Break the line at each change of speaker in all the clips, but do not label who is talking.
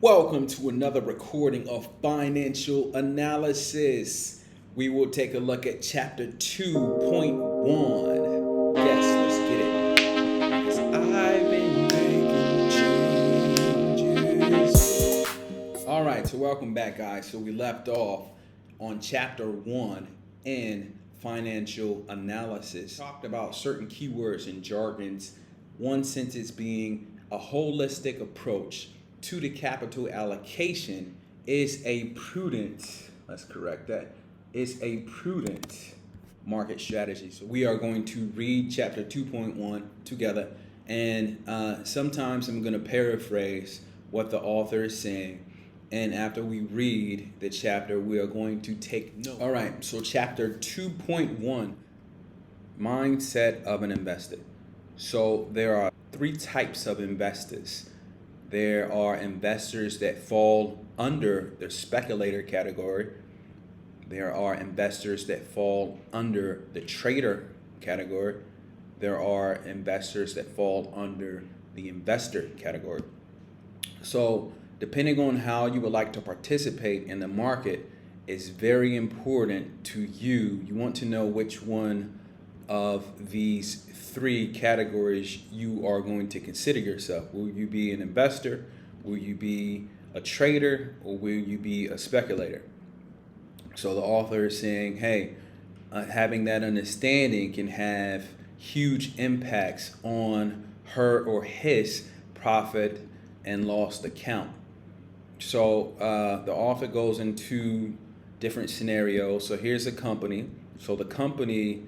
Welcome to another recording of Financial Analysis. We will take a look at chapter 2.1. Yes, let's get it. Because I've been making changes. All right, so welcome back, guys. So we left off on chapter 1 in Financial Analysis. Talked about certain keywords and jargons, one sentence being a holistic approach to the capital allocation is a prudent, let's correct that, is a prudent market strategy. So we are going to read chapter 2.1 together, and sometimes I'm going to paraphrase what the author is saying. And after we read the chapter, we are going to take note. All right, so chapter 2.1, mindset of an investor. So there are three types of investors. There are investors that fall under the speculator category. There are investors that fall under the trader category. There are investors that fall under the investor category. So depending on how you would like to participate in the market is very important to you. You want to know which one of these three categories you are going to consider yourself. Will you be an investor? Will you be a trader? Or will you be a speculator? So the author is saying, hey, having that understanding can have huge impacts on her or his profit and loss account. So the author goes into different scenarios. So here's a company. So the company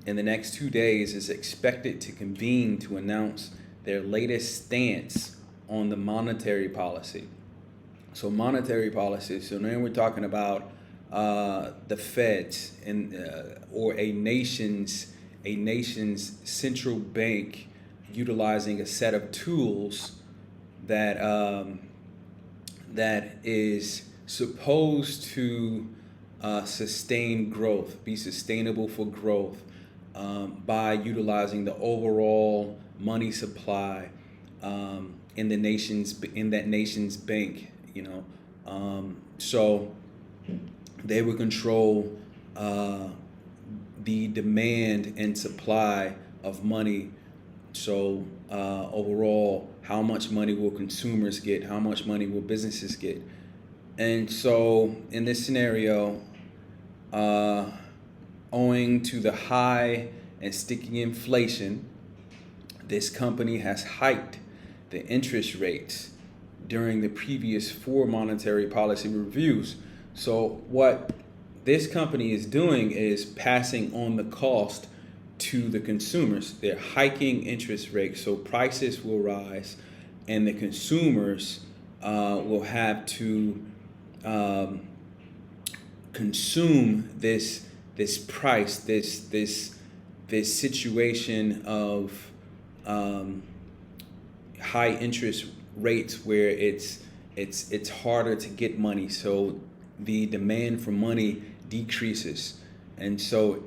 in the next 2 days is expected to convene to announce their latest stance on the monetary policy. So monetary policy. So now we're talking about the Fed and or a nation's central bank utilizing a set of tools that that is supposed to sustain growth, be sustainable for growth by utilizing the overall money supply in that nation's bank. So they would control the demand and supply of money. So overall, how much money will consumers get? How much money will businesses get? And so in this scenario, owing to the high and sticky inflation, this company has hiked the interest rates during the previous 4 monetary policy reviews. So what this company is doing is passing on the cost to the consumers. They're hiking interest rates, so prices will rise, and the consumers will have to consume this price, this situation of high interest rates where it's harder to get money, so the demand for money decreases. And so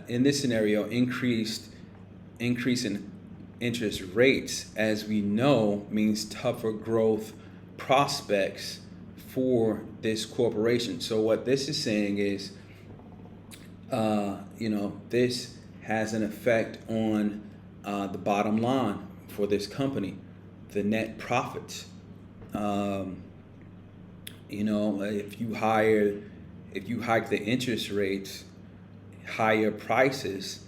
in this scenario, increase in interest rates, as we know, means tougher growth prospects for this corporation. So what this is saying is, this has an effect on the bottom line for this company, the net profits. If you hike the interest rates, higher prices,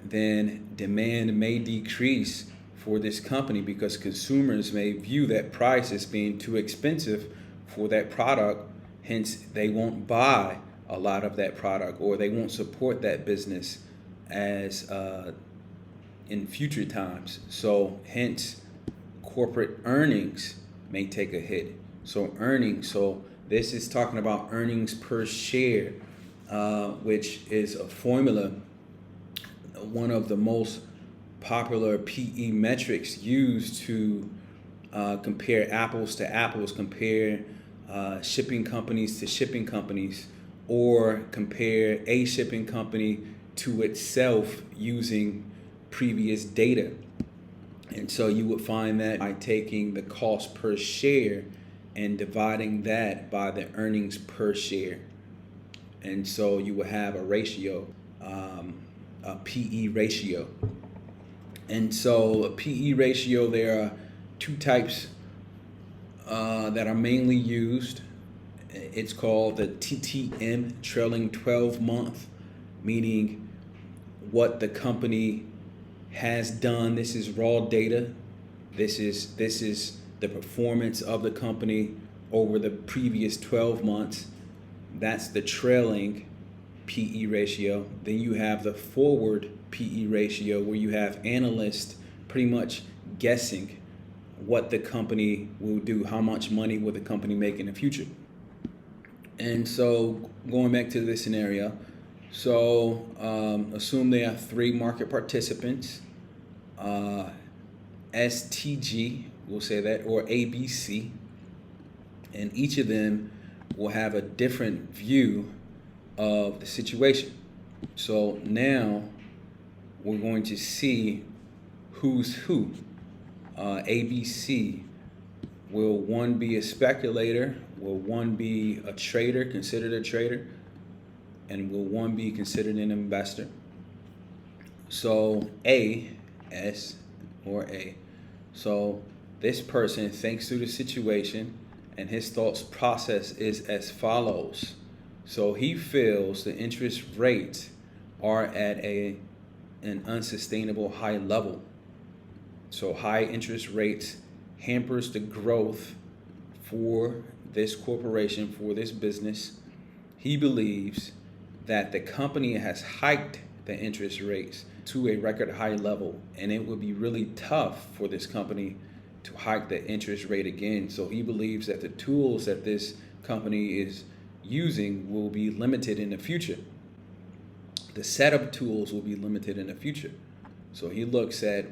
then demand may decrease for this company because consumers may view that price as being too expensive for that product. Hence, they won't buy a lot of that product, or they won't support that business as in future times. So hence, corporate earnings may take a hit. So this is talking about earnings per share, which is a formula, one of the most popular PE metrics used to compare apples to apples, compare shipping companies to shipping companies, or compare a shipping company to itself using previous data. And so you would find that by taking the cost per share and dividing that by the earnings per share. And so you would have a ratio, a PE ratio. And so a PE ratio, there are two types that are mainly used. It's called the TTM, trailing 12 month, meaning what the company has done. This is raw data. This is the performance of the company over the previous 12 months. That's the trailing PE ratio. Then you have the forward PE ratio, where you have analysts pretty much guessing what the company will do, how much money will the company make in the future. And so going back to this scenario, so assume there are three market participants, STG, we'll say that, or ABC, and each of them will have a different view of the situation. So now we're going to see who's who. ABC, will one be a speculator? Will one be a trader, considered a trader? And will one be considered an investor? So S or A. So this person thinks through the situation, and his thoughts process is as follows. So he feels the interest rates are at an unsustainable high level. So high interest rates hampers the growth for this corporation, for this business. He believes that the company has hiked the interest rates to a record high level, and it would be really tough for this company to hike the interest rate again. So he believes that the tools that this company is using will be limited in the future. The setup tools will be limited in the future. So he looks at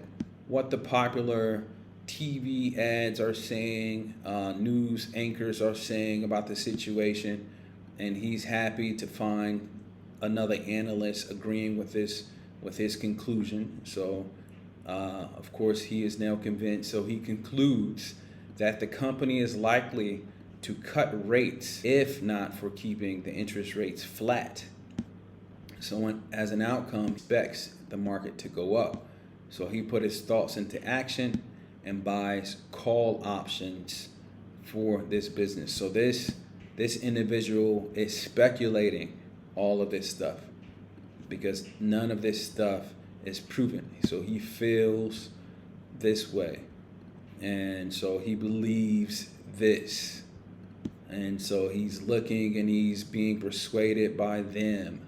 what the popular TV ads are saying, news anchors are saying about the situation, and he's happy to find another analyst agreeing with his conclusion. So of course he is now convinced. So he concludes that the company is likely to cut rates, if not for keeping the interest rates flat. So as an outcome, he expects the market to go up. So he put his thoughts into action and buys call options for this business. So this individual is speculating all of this stuff because none of this stuff is proven. So he feels this way, and so he believes this, and so he's looking and he's being persuaded by them,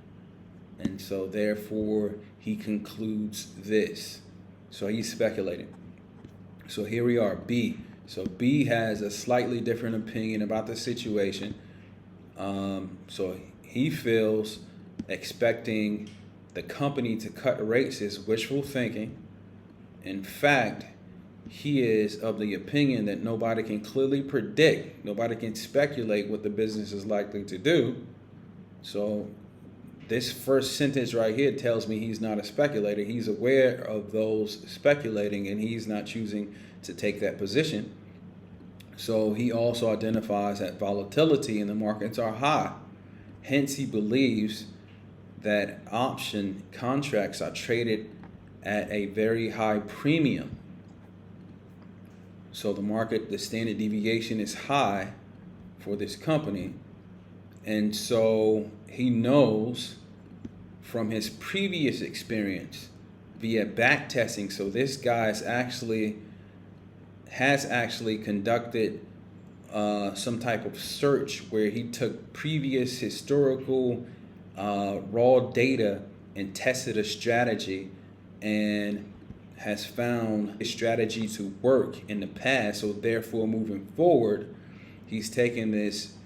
and so therefore he concludes this. So he's speculating. So here we are, B. So B has a slightly different opinion about the situation. So he feels expecting the company to cut rates is wishful thinking. In fact, he is of the opinion that nobody can clearly predict, nobody can speculate what the business is likely to do. So this first sentence right here tells me he's not a speculator. He's aware of those speculating, and he's not choosing to take that position. So he also identifies that volatility in the markets are high. Hence, he believes that option contracts are traded at a very high premium. So the standard deviation is high for this company. And so he knows from his previous experience via back testing. So this guy has actually conducted some type of search where he took previous historical raw data and tested a strategy and has found a strategy to work in the past. So therefore, moving forward, he's taken this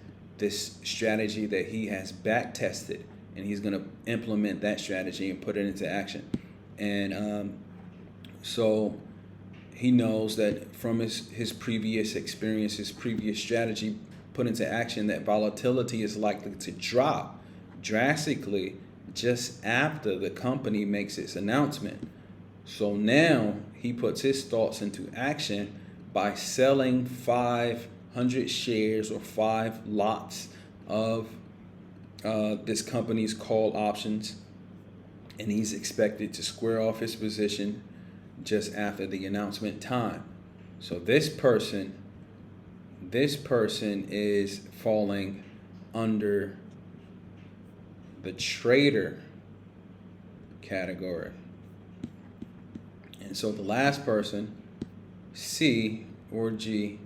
strategy that he has back tested, and he's going to implement that strategy and put it into action. And so he knows that from his previous experience, his previous strategy put into action, that volatility is likely to drop drastically just after the company makes its announcement. So now he puts his thoughts into action by selling 500 shares or 5 lots of this company's call options, and he's expected to square off his position just after the announcement time. So this person is falling under the trader category. And so the last person, C or G,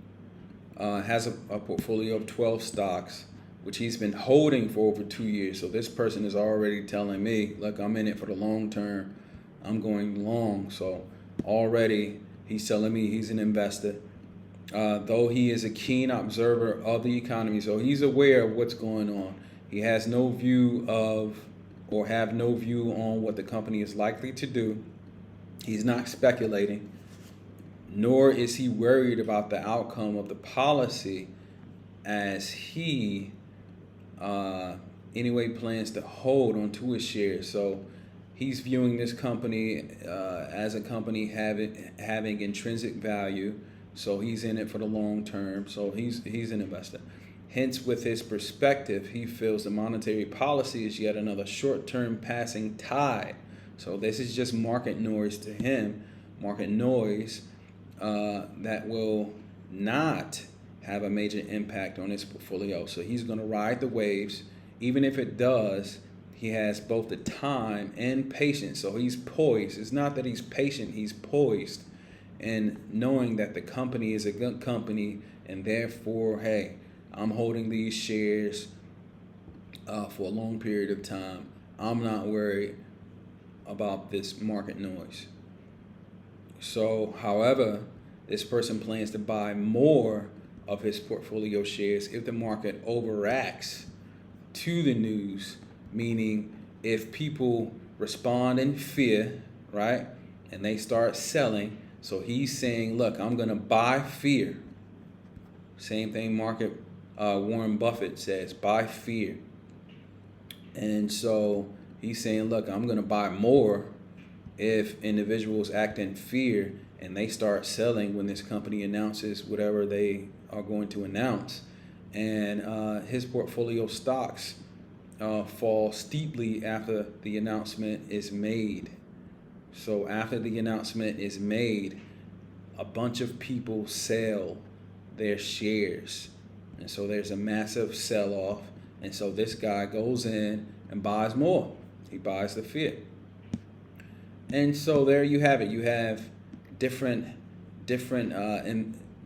has a portfolio of 12 stocks, which he's been holding for over 2 years. So this person is already telling me, look, I'm in it for the long term. I'm going long. So already he's telling me he's an investor. Though he is a keen observer of the economy, so he's aware of what's going on. He has no view of, or have no view on what the company is likely to do. He's not speculating, nor is he worried about the outcome of the policy, as he anyway plans to hold onto his shares. So he's viewing this company as a company having intrinsic value. So he's in it for the long term. So he's an investor. Hence, with his perspective, he feels the monetary policy is yet another short-term passing tide. So this is just market noise to him, market noise that will not have a major impact on his portfolio. So he's going to ride the waves. Even if it does, he has both the time and patience. So he's poised. It's not that he's patient, he's poised. And knowing that the company is a good company, and therefore, hey, I'm holding these shares for a long period of time. I'm not worried about this market noise. So, however, this person plans to buy more of his portfolio shares if the market overreacts to the news, meaning if people respond in fear, right, and they start selling. So he's saying, look, I'm going to buy fear. Same thing Warren Buffett says, buy fear. And so he's saying, look, I'm going to buy more if individuals act in fear and they start selling when this company announces whatever they are going to announce. And his portfolio stocks fall steeply after the announcement is made. So after the announcement is made, a bunch of people sell their shares. And so there's a massive sell-off. And so this guy goes in and buys more. He buys the fear. And so there you have it. You have different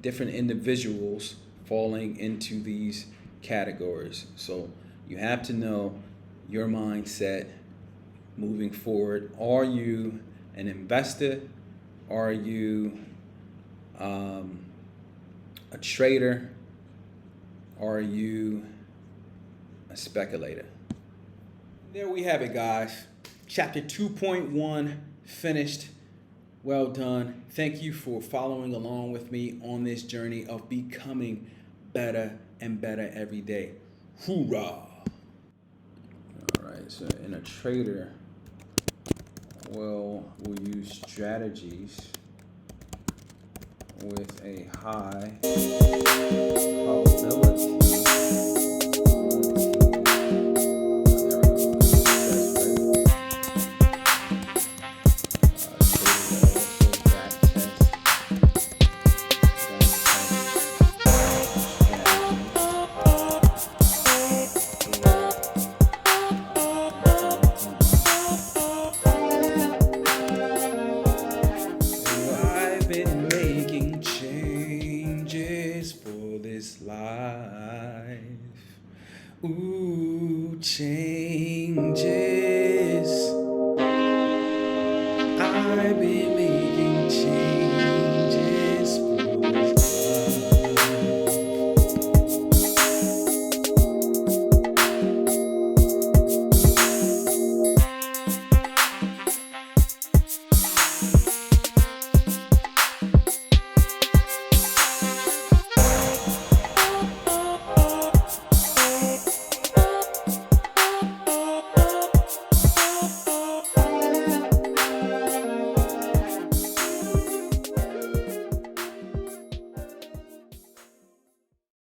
individuals falling into these categories. So you have to know your mindset moving forward. Are you an investor? Are you a trader? Are you a speculator? There we have it, guys. Chapter 2.1 finished. Well done. Thank you for following along with me on this journey of becoming better and better every day. Hoorah! All right, so in a trader, we'll use strategies with a high probability. Ooh, changes.